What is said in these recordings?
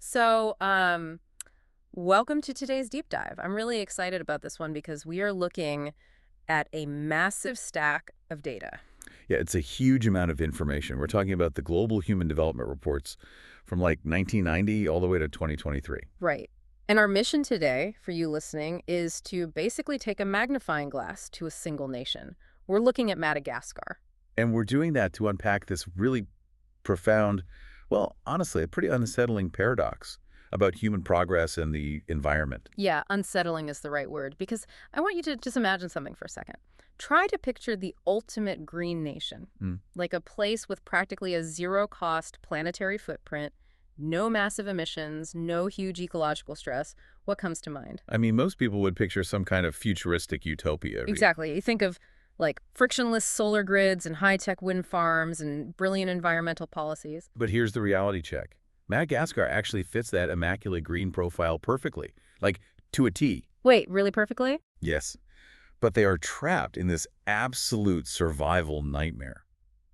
So, welcome to today's deep dive. I'm really excited about this one because we are looking at a massive stack of data. Yeah, it's a huge amount of information. We're talking about the Global Human Development Reports from like 1990 all the way to 2023. Right. And our mission today, for you listening, is to basically take a magnifying glass to a single nation. We're looking at Madagascar. And we're doing that to unpack this really profound, well, honestly, a pretty unsettling paradox about human progress and the environment. Yeah, unsettling is the right word, because I want you to just imagine something for a second. Try to picture the ultimate green nation, like a place with practically a zero-cost planetary footprint, no massive emissions, no huge ecological stress. What comes to mind? I mean, most people would picture some kind of futuristic utopia. Exactly. You think of like frictionless solar grids and high-tech wind farms and brilliant environmental policies. But here's the reality check. Madagascar actually fits that immaculate green profile perfectly, like to a T. Wait, really perfectly? Yes. But they are trapped in this absolute survival nightmare.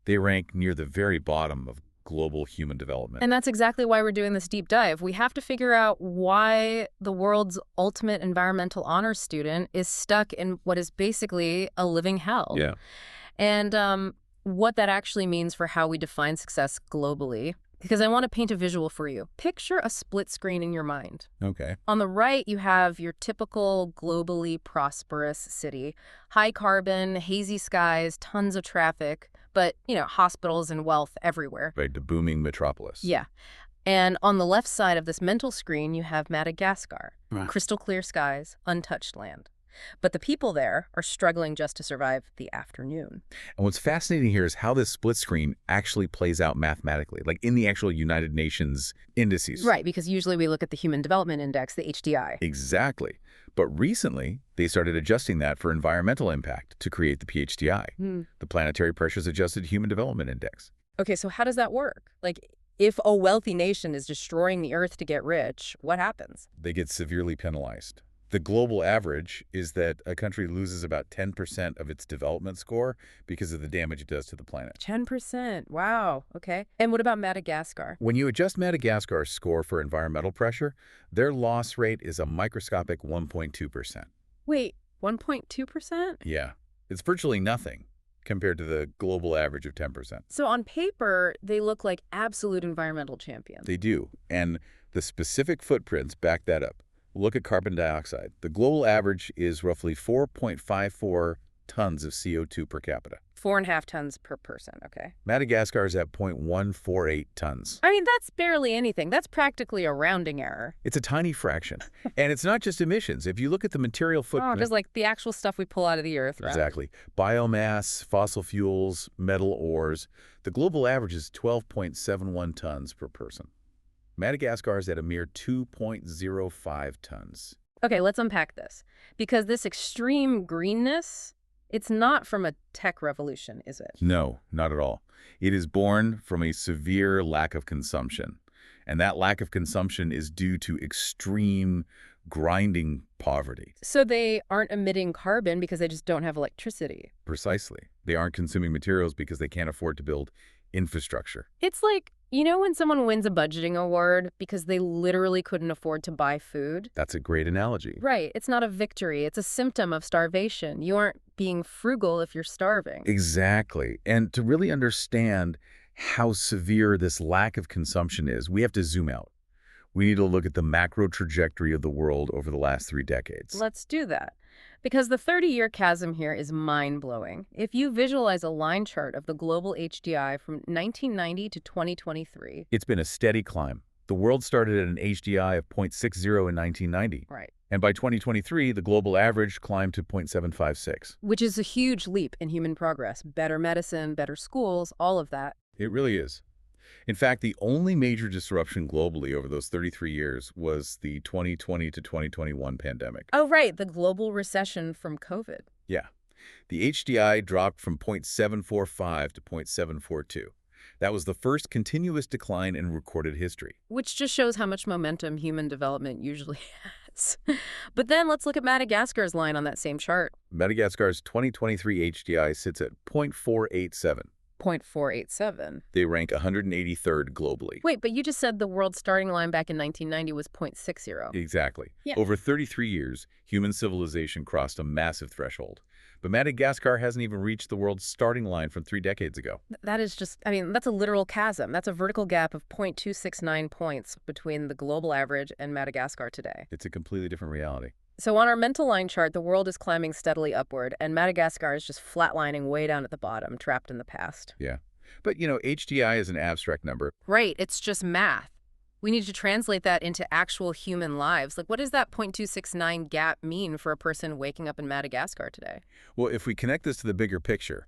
They rank near the very bottom of global human development. And that's exactly why we're doing this deep dive. We have to figure out why the world's ultimate environmental honors student is stuck in what is basically a living hell. Yeah. And what that actually means for how we define success globally. Because I want to paint a visual for you. Picture a split screen in your mind. Okay. On the right, you have your typical globally prosperous city. High carbon, hazy skies, tons of traffic, but, hospitals and wealth everywhere. Right, the booming metropolis. Yeah. And on the left side of this mental screen, you have Madagascar. Right. Crystal clear skies, untouched land. But the people there are struggling just to survive the afternoon. And what's fascinating here is how this split screen actually plays out mathematically, like in the actual United Nations indices. Right, because usually we look at the Human Development Index, the HDI. Exactly. But recently, they started adjusting that for environmental impact to create the PHDI, the Planetary Pressures Adjusted Human Development Index. Okay, so how does that work? Like, if a wealthy nation is destroying the Earth to get rich, what happens? They get severely penalized. The global average is that a country loses about 10% of its development score because of the damage it does to the planet. 10%. Wow. Okay. And what about Madagascar? When you adjust Madagascar's score for environmental pressure, their loss rate is a microscopic 1.2%. Wait, 1.2%? Yeah, it's virtually nothing compared to the global average of 10%. So on paper, they look like absolute environmental champions. They do, and the specific footprints back that up. Look at carbon dioxide. The global average is roughly 4.54 tons of CO2 per capita. 4.5 tons per person, okay. Madagascar is at 0.148 tons. I mean, that's barely anything. That's practically a rounding error. It's a tiny fraction. And it's not just emissions. If you look at the material footprint... Oh, just like the actual stuff we pull out of the earth, right? Exactly. Biomass, fossil fuels, metal ores. The global average is 12.71 tons per person. Madagascar is at a mere 2.05 tons. Okay, let's unpack this. Because this extreme greenness, it's not from a tech revolution, is it? No, not at all. It is born from a severe lack of consumption. And that lack of consumption is due to extreme, grinding poverty. So they aren't emitting carbon because they just don't have electricity. Precisely. They aren't consuming materials because they can't afford to build infrastructure. It's like, when someone wins a budgeting award because they literally couldn't afford to buy food? That's a great analogy. Right. It's not a victory. It's a symptom of starvation. You aren't being frugal if you're starving. Exactly. And to really understand how severe this lack of consumption is, we have to zoom out. We need to look at the macro trajectory of the world over the last 3 decades. Let's do that. Because the 30-year chasm here is mind-blowing. If you visualize a line chart of the global HDI from 1990 to 2023... It's been a steady climb. The world started at an HDI of 0.60 in 1990. Right. And by 2023, the global average climbed to 0.756. Which is a huge leap in human progress. Better medicine, better schools, all of that. It really is. In fact, the only major disruption globally over those 33 years was the 2020 to 2021 pandemic. Oh, right, the global recession from COVID. Yeah. The HDI dropped from 0.745 to 0.742. That was the first continuous decline in recorded history. Which just shows how much momentum human development usually has. But then let's look at Madagascar's line on that same chart. Madagascar's 2023 HDI sits at 0.487. 0.487. They rank 183rd globally. Wait, but you just said the world's starting line back in 1990 was 0.60. Exactly. Yeah. Over 33 years, human civilization crossed a massive threshold. But Madagascar hasn't even reached the world's starting line from 3 decades ago. That is just, I mean, that's a literal chasm. That's a vertical gap of 0.269 points between the global average and Madagascar today. It's a completely different reality. So on our mental line chart, the world is climbing steadily upward, and Madagascar is just flatlining way down at the bottom, trapped in the past. Yeah. But, HDI is an abstract number. Right, it's just math. We need to translate that into actual human lives. Like, what does that 0.269 gap mean for a person waking up in Madagascar today? Well, if we connect this to the bigger picture,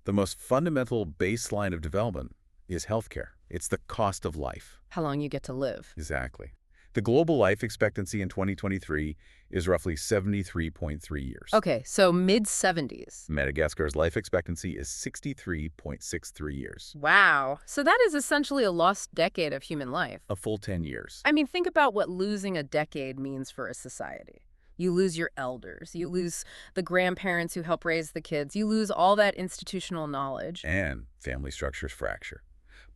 the most fundamental baseline of development is healthcare. It's the cost of life. How long you get to live. Exactly. The global life expectancy in 2023 is roughly 73.3 years. Okay, so mid-70s. Madagascar's life expectancy is 63.63 years. Wow. So that is essentially a lost decade of human life. A full 10 years. I mean, think about what losing a decade means for a society. You lose your elders. You lose the grandparents who help raise the kids. You lose all that institutional knowledge. And family structures fracture.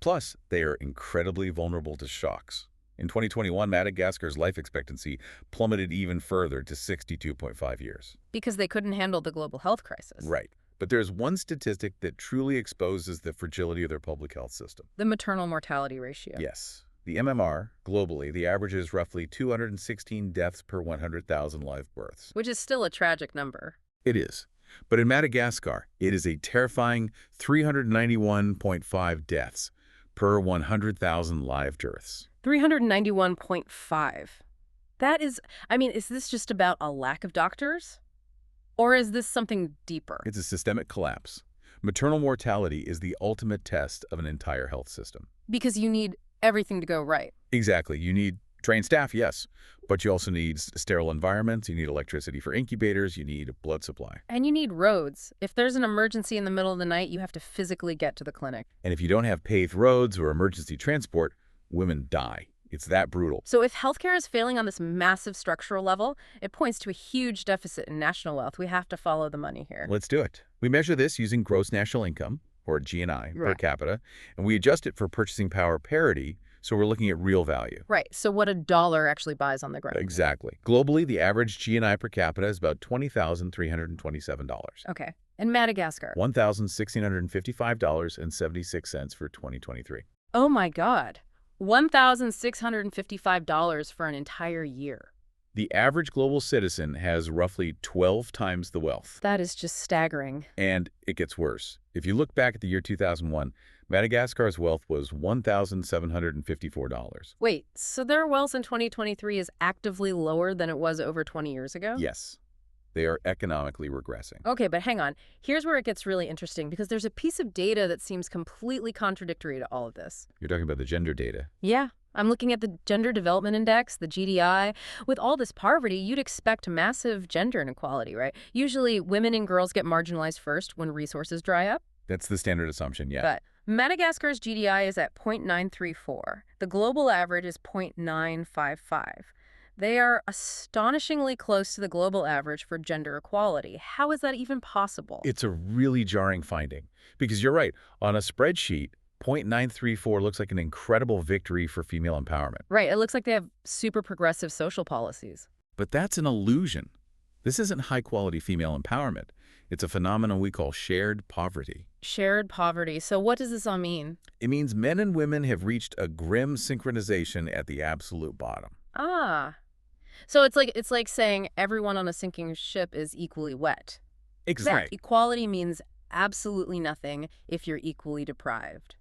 Plus, they are incredibly vulnerable to shocks. In 2021, Madagascar's life expectancy plummeted even further to 62.5 years. Because they couldn't handle the global health crisis. Right. But there's one statistic that truly exposes the fragility of their public health system. The maternal mortality ratio. Yes. The MMR, globally, the average is roughly 216 deaths per 100,000 live births. Which is still a tragic number. It is. But in Madagascar, it is a terrifying 391.5 deaths per 100,000 live births. 391.5. That is, I mean, is this just about a lack of doctors? Or is this something deeper? It's a systemic collapse. Maternal mortality is the ultimate test of an entire health system. Because you need everything to go right. Exactly. You need trained staff, yes, but you also need sterile environments, you need electricity for incubators, you need a blood supply. And you need roads. If there's an emergency in the middle of the night, you have to physically get to the clinic. And if you don't have paved roads or emergency transport, women die. It's that brutal. So if healthcare is failing on this massive structural level, it points to a huge deficit in national wealth. We have to follow the money here. Let's do it. We measure this using gross national income, or GNI, per capita, and we adjust it for purchasing power parity, so we're looking at real value. Right, so what a dollar actually buys on the ground. Exactly. Globally, the average GNI per capita is about $20,327. Okay. And Madagascar? $1,655.76 for 2023. Oh my God. $1,655 for an entire year. The average global citizen has roughly 12 times the wealth. That is just staggering. And it gets worse. If you look back at the year 2001, Madagascar's wealth was $1,754. Wait, so their wealth in 2023 is actively lower than it was over 20 years ago? Yes. They are economically regressing. Okay, but hang on. Here's where it gets really interesting, because there's a piece of data that seems completely contradictory to all of this. You're talking about the gender data. Yeah. I'm looking at the Gender Development Index, the GDI. With all this poverty, you'd expect massive gender inequality, right? Usually, women and girls get marginalized first when resources dry up. That's the standard assumption, yeah. But Madagascar's GDI is at 0.934. The global average is 0.955. They are astonishingly close to the global average for gender equality. How is that even possible? It's a really jarring finding. Because you're right, on a spreadsheet, 0.934 looks like an incredible victory for female empowerment. Right, it looks like they have super progressive social policies. But that's an illusion. This isn't high-quality female empowerment. It's a phenomenon we call shared poverty. Shared poverty. So what does this all mean? It means men and women have reached a grim synchronization at the absolute bottom. Ah. So it's like saying everyone on a sinking ship is equally wet. Exactly. Equality means absolutely nothing if you're equally deprived.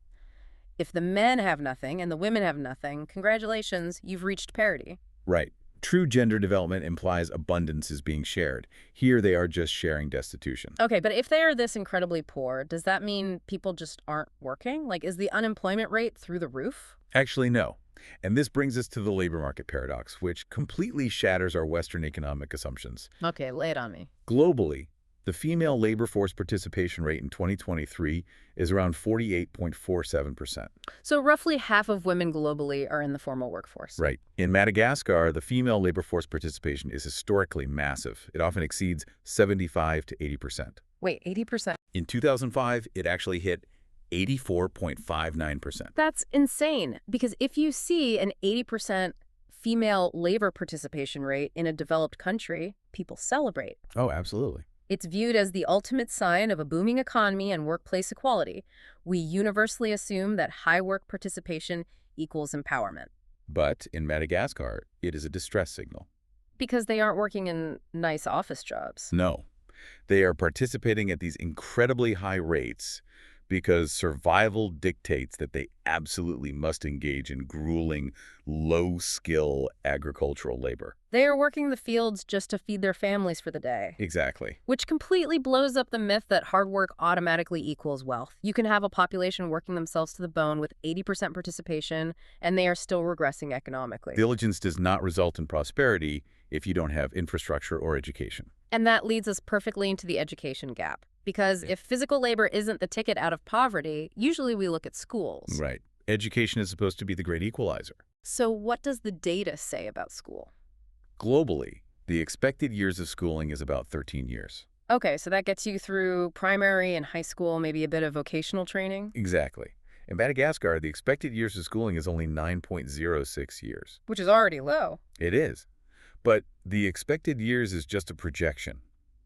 If the men have nothing and the women have nothing, congratulations, you've reached parity. Right. True gender development implies abundance is being shared. Here they are just sharing destitution. Okay, but if they are this incredibly poor, does that mean people just aren't working? Like, is the unemployment rate through the roof? Actually, no. And this brings us to the labor market paradox, which completely shatters our Western economic assumptions. Okay, lay it on me. Globally, the female labor force participation rate in 2023 is around 48.47%. So roughly half of women globally are in the formal workforce. Right. In Madagascar, the female labor force participation is historically massive. It often exceeds 75 to 80%. Wait, 80%? In 2005, it actually hit 84.59%. That's insane, because if you see an 80% female labor participation rate in a developed country, people celebrate. Oh, absolutely. It's viewed as the ultimate sign of a booming economy and workplace equality. We universally assume that high work participation equals empowerment. But in Madagascar, it is a distress signal. Because they aren't working in nice office jobs. No, they are participating at these incredibly high rates because survival dictates that they absolutely must engage in grueling, low-skill agricultural labor. They are working the fields just to feed their families for the day. Exactly. Which completely blows up the myth that hard work automatically equals wealth. You can have a population working themselves to the bone with 80% participation, and they are still regressing economically. Diligence does not result in prosperity if you don't have infrastructure or education. And that leads us perfectly into the education gap. Because if physical labor isn't the ticket out of poverty, usually we look at schools. Right. Education is supposed to be the great equalizer. So what does the data say about school? Globally, the expected years of schooling is about 13 years. Okay, so that gets you through primary and high school, maybe a bit of vocational training? Exactly. In Madagascar, the expected years of schooling is only 9.06 years. Which is already low. It is. But the expected years is just a projection.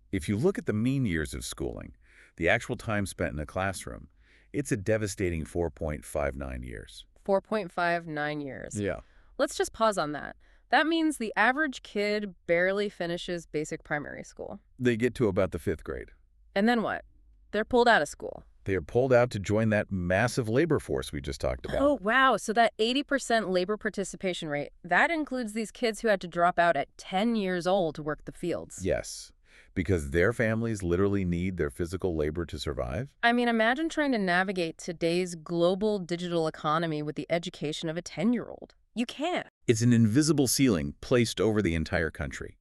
If you look at the mean years of schooling, the actual time spent in a classroom, it's a devastating 4.59 years. 4.59 years. Yeah. Let's just pause on that. That means the average kid barely finishes basic primary school. They get to about the 5th grade. And then what? They're pulled out of school. They are pulled out to join that massive labor force we just talked about. Oh, wow. So that 80% labor participation rate, that includes these kids who had to drop out at 10 years old to work the fields. Yes, because their families literally need their physical labor to survive. I mean, imagine trying to navigate today's global digital economy with the education of a 10-year-old. You can't. It's an invisible ceiling placed over the entire country.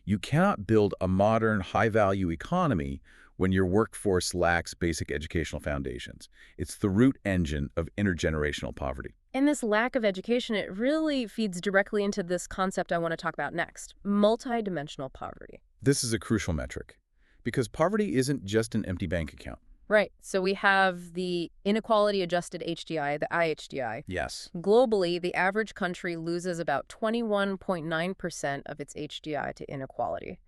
You cannot build a modern, high-value economy when your workforce lacks basic educational foundations. It's the root engine of intergenerational poverty. And this lack of education, it really feeds directly into this concept I want to talk about next, multidimensional poverty. This is a crucial metric because poverty isn't just an empty bank account. Right. So we have the inequality adjusted HDI, the IHDI. Yes. Globally, the average country loses about 21.9% of its HDI to inequality.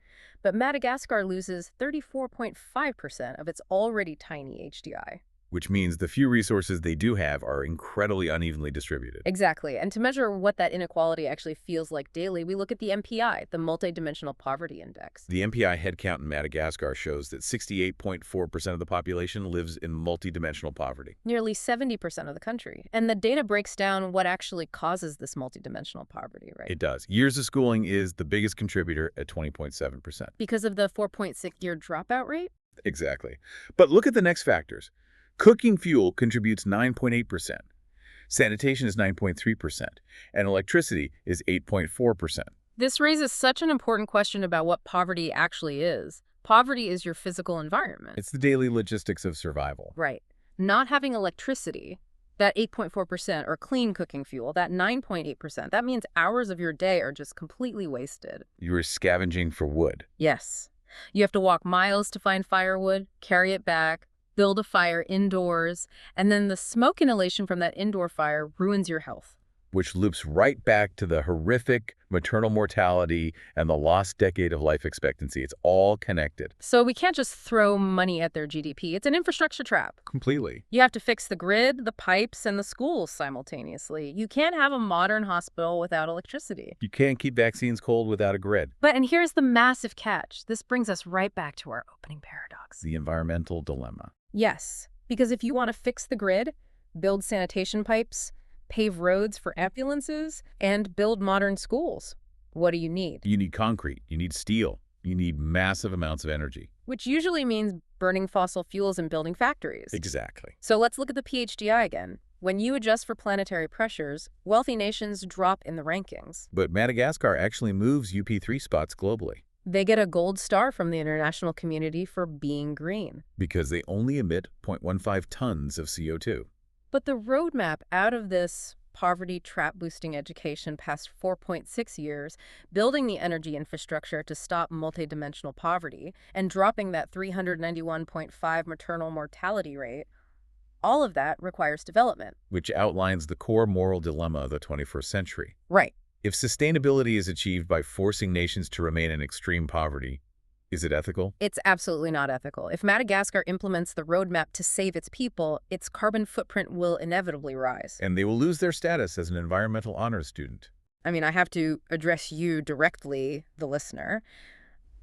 But Madagascar loses 34.5% of its already tiny HDI. Which means the few resources they do have are incredibly unevenly distributed. Exactly. And to measure what that inequality actually feels like daily, we look at the MPI, the Multidimensional Poverty Index. The MPI headcount in Madagascar shows that 68.4% of the population lives in multidimensional poverty. Nearly 70% of the country. And the data breaks down what actually causes this multidimensional poverty, right? It does. Years of schooling is the biggest contributor at 20.7%. Because of the 4.6-year dropout rate? Exactly. But look at the next factors. Cooking fuel contributes 9.8%. Sanitation is 9.3%. And electricity is 8.4%. This raises such an important question about what poverty actually is. Poverty is your physical environment. It's the daily logistics of survival. Right. Not having electricity, that 8.4%, or clean cooking fuel, that 9.8%, that means hours of your day are just completely wasted. You are scavenging for wood. Yes. You have to walk miles to find firewood, carry it back, build a fire indoors, and then the smoke inhalation from that indoor fire ruins your health. Which loops right back to the horrific maternal mortality and the lost decade of life expectancy. It's all connected. So we can't just throw money at their GDP. It's an infrastructure trap. Completely. You have to fix the grid, the pipes, and the schools simultaneously. You can't have a modern hospital without electricity. You can't keep vaccines cold without a grid. And here's the massive catch. This brings us right back to our opening paradox. The environmental dilemma. Yes, because if you want to fix the grid, build sanitation pipes, pave roads for ambulances, and build modern schools, what do you need? You need concrete, you need steel, you need massive amounts of energy. Which usually means burning fossil fuels and building factories. Exactly. So let's look at the PHDI again. When you adjust for planetary pressures, wealthy nations drop in the rankings. But Madagascar actually moves UP3 spots globally. They get a gold star from the international community for being green. Because they only emit 0.15 tons of CO2. But the roadmap out of this poverty trap-boosting education past 4.6 years, building the energy infrastructure to stop multidimensional poverty, and dropping that 391.5 maternal mortality rate, All of that requires development. Which outlines the core moral dilemma of the 21st century. Right. If sustainability is achieved by forcing nations to remain in extreme poverty, is it ethical? It's absolutely not ethical. If Madagascar implements the roadmap to save its people, its carbon footprint will inevitably rise. And they will lose their status as an environmental honors student. I mean, I have to address you directly, the listener.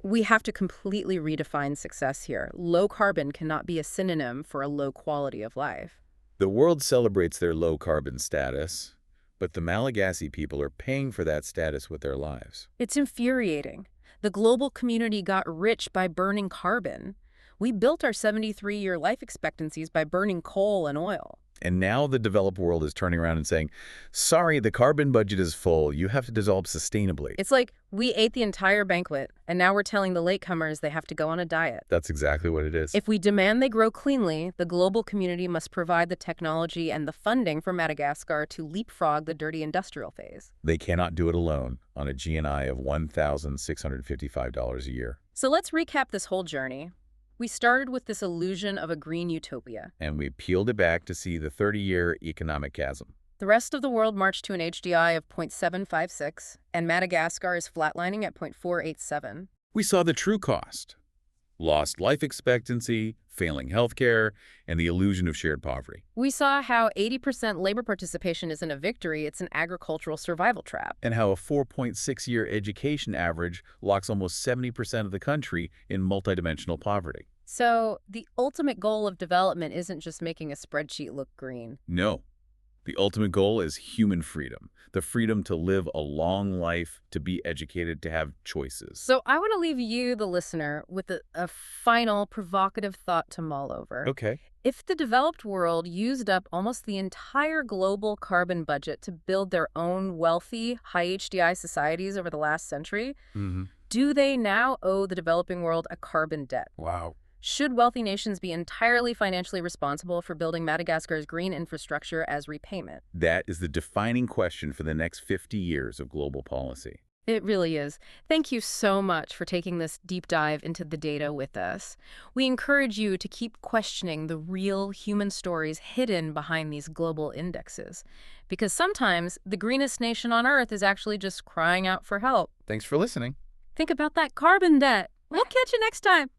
We have to completely redefine success here. Low carbon cannot be a synonym for a low quality of life. The world celebrates their low-carbon status, but the Malagasy people are paying for that status with their lives. It's infuriating. The global community got rich by burning carbon. We built our 73-year life expectancies by burning coal and oil. And now the developed world is turning around and saying, sorry, the carbon budget is full. You have to dissolve sustainably. It's like we ate the entire banquet, and now we're telling the latecomers they have to go on a diet. That's exactly what it is. If we demand they grow cleanly, the global community must provide the technology and the funding for Madagascar to leapfrog the dirty industrial phase. They cannot do it alone on a GNI of $1,655 a year. So let's recap this whole journey. We started with this illusion of a green utopia. And we peeled it back to see the 30-year economic chasm. The rest of the world marched to an HDI of 0.756, and Madagascar is flatlining at 0.487. We saw the true cost. Lost life expectancy, failing healthcare, and the illusion of shared poverty. We saw how 80% labor participation isn't a victory, it's an agricultural survival trap. And how a 4.6-year education average locks almost 70% of the country in multidimensional poverty. So the ultimate goal of development isn't just making a spreadsheet look green. No. The ultimate goal is human freedom. The freedom to live a long life, to be educated, to have choices. So I want to leave you, the listener, with a final provocative thought to mull over. Okay. If the developed world used up almost the entire global carbon budget to build their own wealthy, high HDI societies over the last century, do they now owe the developing world a carbon debt? Wow. Should wealthy nations be entirely financially responsible for building Madagascar's green infrastructure as repayment? That is the defining question for the next 50 years of global policy. It really is. Thank you so much for taking this deep dive into the data with us. We encourage you to keep questioning the real human stories hidden behind these global indexes. Because sometimes the greenest nation on Earth is actually just crying out for help. Thanks for listening. Think about that carbon debt. We'll catch you next time.